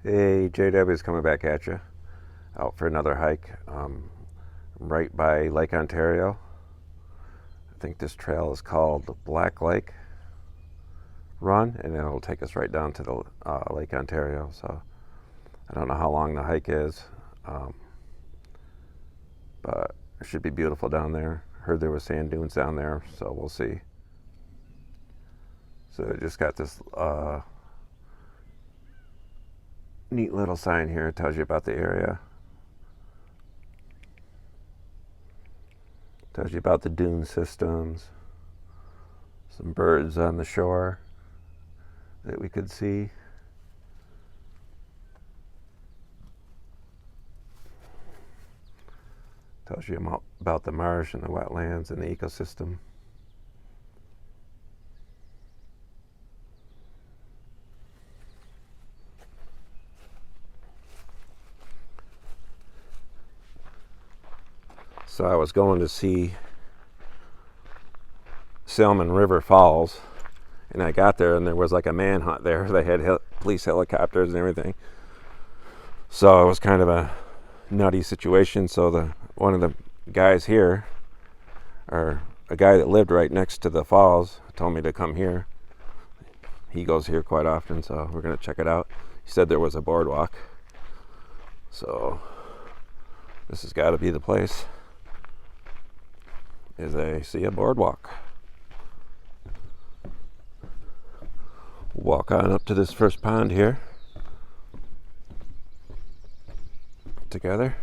Hey, JW is coming back at you. Out for another hike. Right by Lake Ontario. I think this trail is called Black Lake Run, and it'll take us right down to the Lake Ontario. So I don't know how long the hike is, but it should be beautiful down there. Heard there were sand dunes down there, so we'll see. So I just got this neat little sign here. It tells you about the area. Tells you about the dune systems. Some birds on the shore that we could see. Tells you about the marsh and the wetlands and the ecosystem. So I was going to see Salmon River Falls, and I got there and there was like a manhunt there. They had police helicopters and everything. So it was kind of a nutty situation. So one of the guys here, or a guy that lived right next to the falls, told me to come here. He goes here quite often, so we're going to check it out. He said there was a boardwalk. So this has got to be the place. As I see a boardwalk. Walk on up to this first pond here together.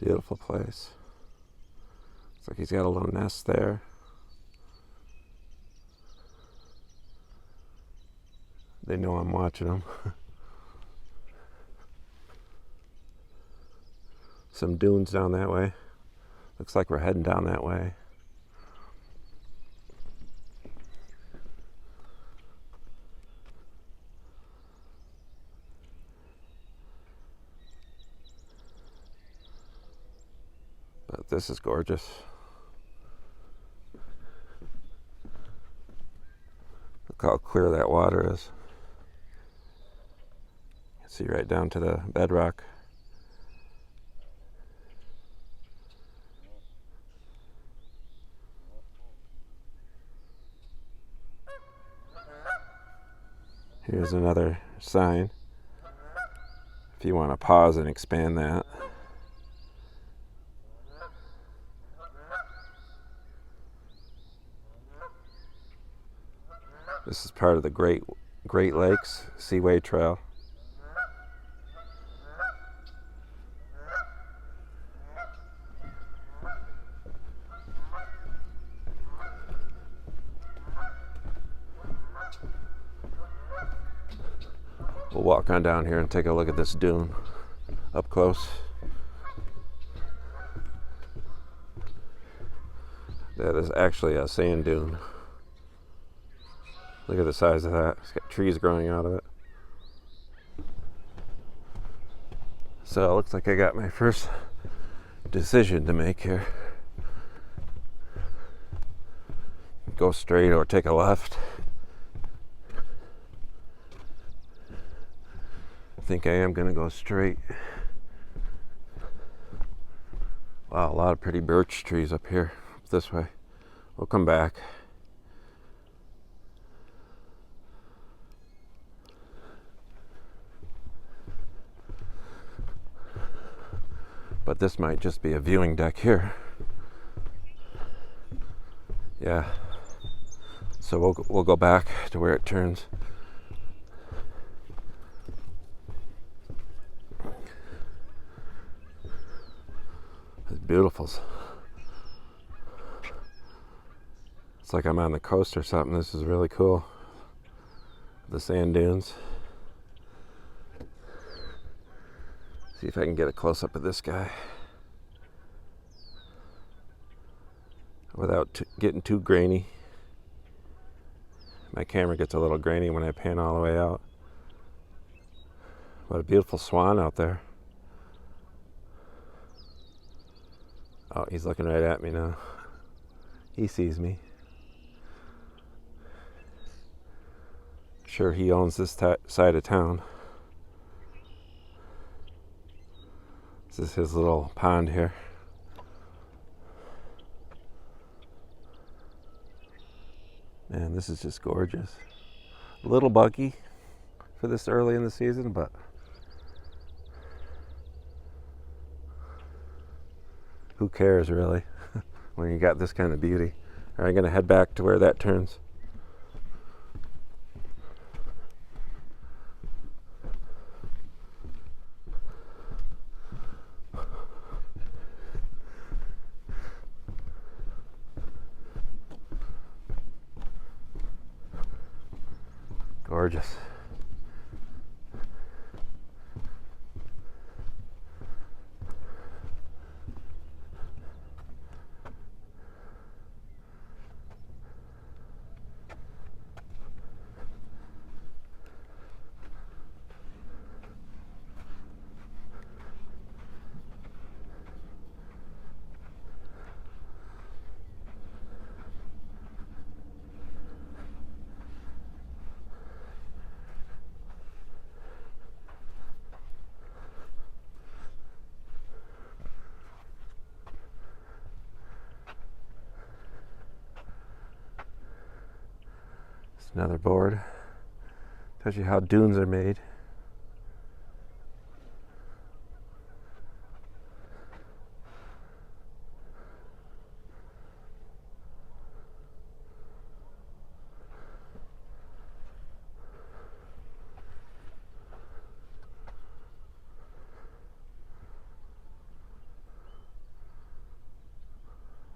Beautiful place. Looks like he's got a little nest there. They know I'm watching them. Some dunes down that way. Looks like we're heading down that way. But this is gorgeous. Look how clear that water is. You can see right down to the bedrock. Here's another sign. If you want to pause and expand that. This is part of the Great Lakes Seaway Trail. We'll walk on down here and take a look at this dune up close. That is actually a sand dune. Look at the size of that. It's got trees growing out of it. So it looks like I got my first decision to make here. Go straight or take a left. I think I am going to go straight. Wow, a lot of pretty birch trees up here. This way. We'll come back. But this might just be a viewing deck here. Yeah. So we'll go back to where it turns. It's beautiful. It's like I'm on the coast or something. This is really cool. The sand dunes. See if I can get a close-up of this guy without getting too grainy. My camera gets a little grainy when I pan all the way out. What a beautiful swan out there. Oh, he's looking right at me now. He sees me. Sure, he owns this side of town. This is his little pond here. Man, this is just gorgeous. A little buggy for this early in the season, but who cares really when you got this kind of beauty. All right, I'm gonna head back to where that turns. Gorgeous. Another board. Tells you how dunes are made.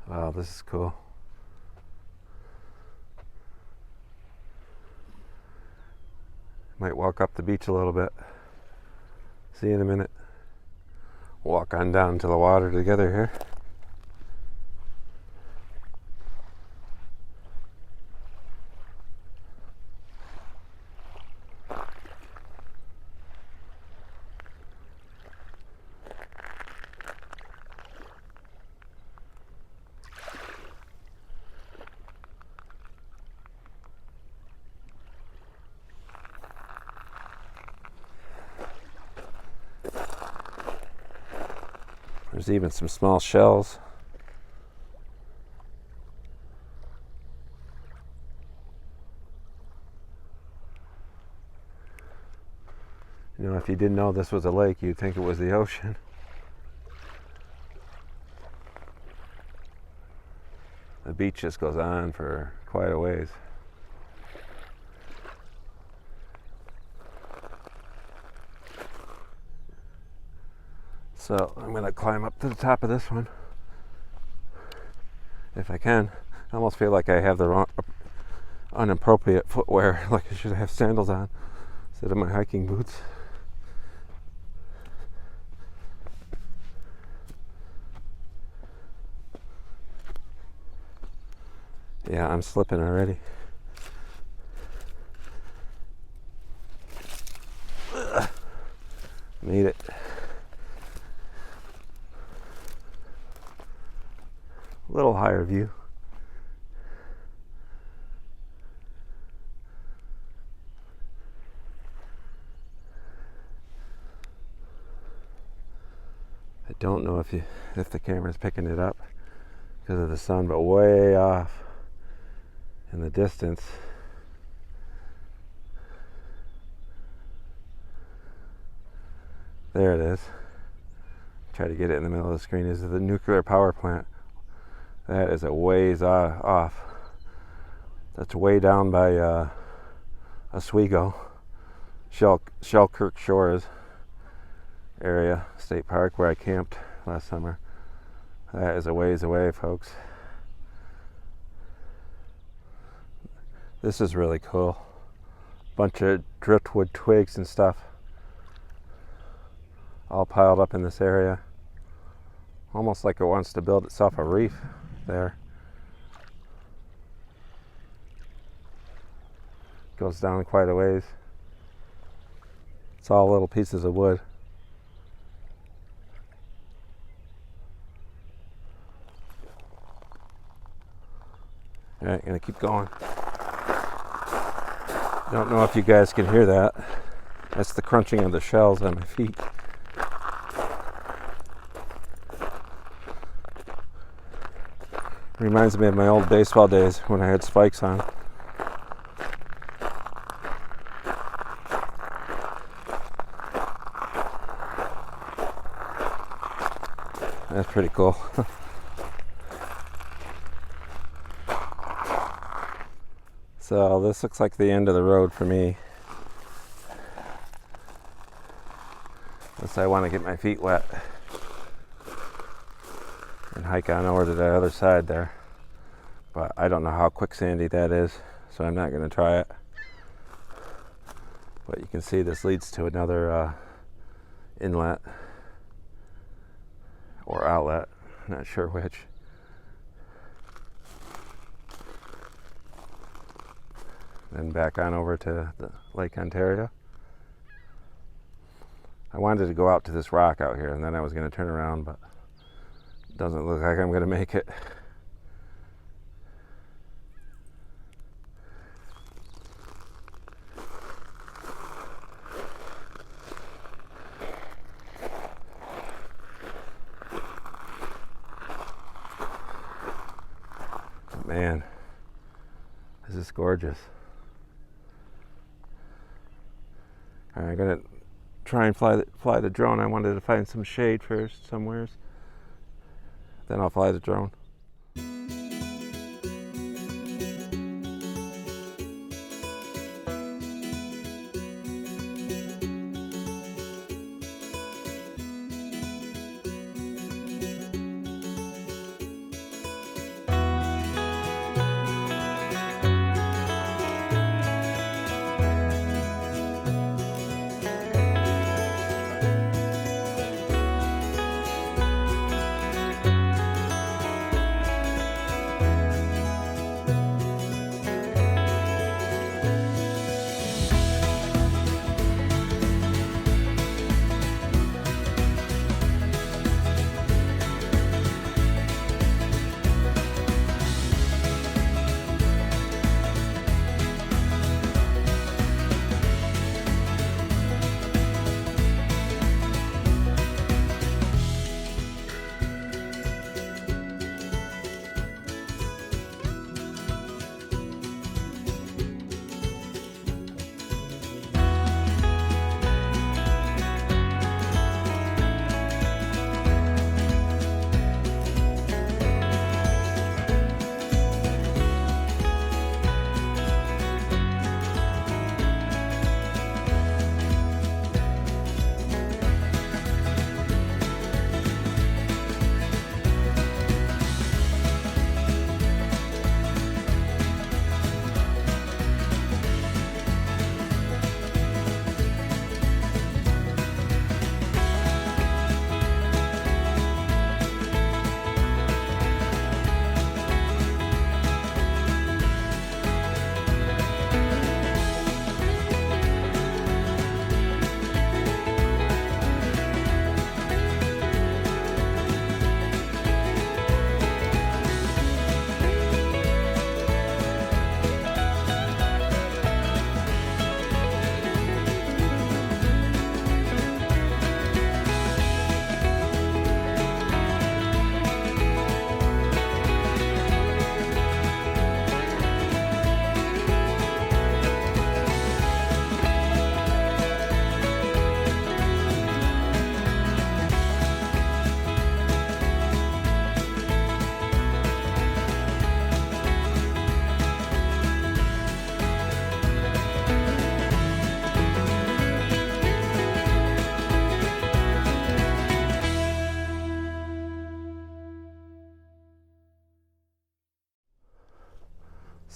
Wow, this is cool. Might walk up the beach a little bit. See you in a minute. Walk on down to the water together here. There's even some small shells. You know, if you didn't know this was a lake, you'd think it was the ocean. The beach just goes on for quite a ways. So I'm going to climb up to the top of this one if I can. I almost feel like I have the wrong, inappropriate footwear, like I should have sandals on instead of my hiking boots. Yeah, I'm slipping already. Made it. A little higher view. I don't know if the camera's picking it up because of the sun, but way off in the distance, there it is. Try to get it in the middle of the screen. This is the nuclear power plant. That is a ways off. That's way down by Oswego, Shellkirk Shores area, state park where I camped last summer. That is a ways away, folks. This is really cool. Bunch of driftwood twigs and stuff all piled up in this area. Almost like it wants to build itself a reef there. Goes down quite a ways. It's all little pieces of wood. All right, gonna keep going. Don't know if you guys can hear that. That's the crunching of the shells on my feet. Reminds me of my old baseball days when I had spikes on. That's pretty cool. So this looks like the end of the road for me. Unless I want to get my feet wet and hike on over to the other side there. But I don't know how quicksandy that is, so I'm not going to try it. But you can see this leads to another inlet or outlet, not sure which. Then back on over to the Lake Ontario. I wanted to go out to this rock out here, and then I was going to turn around, but it doesn't look like I'm going to make it. Man, this is gorgeous. All right, I'm gonna try and fly the drone. I wanted to find some shade first somewheres. Then I'll fly the drone.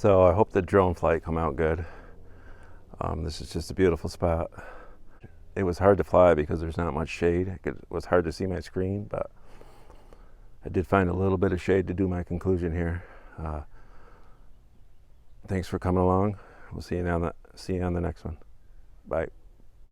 So I hope the drone flight come out good. This is just a beautiful spot. it was hard to fly because there's not much shade. It was hard to see my screen, but I did find a little bit of shade to do my conclusion here. Thanks for coming along. We'll see you on the next one. Bye.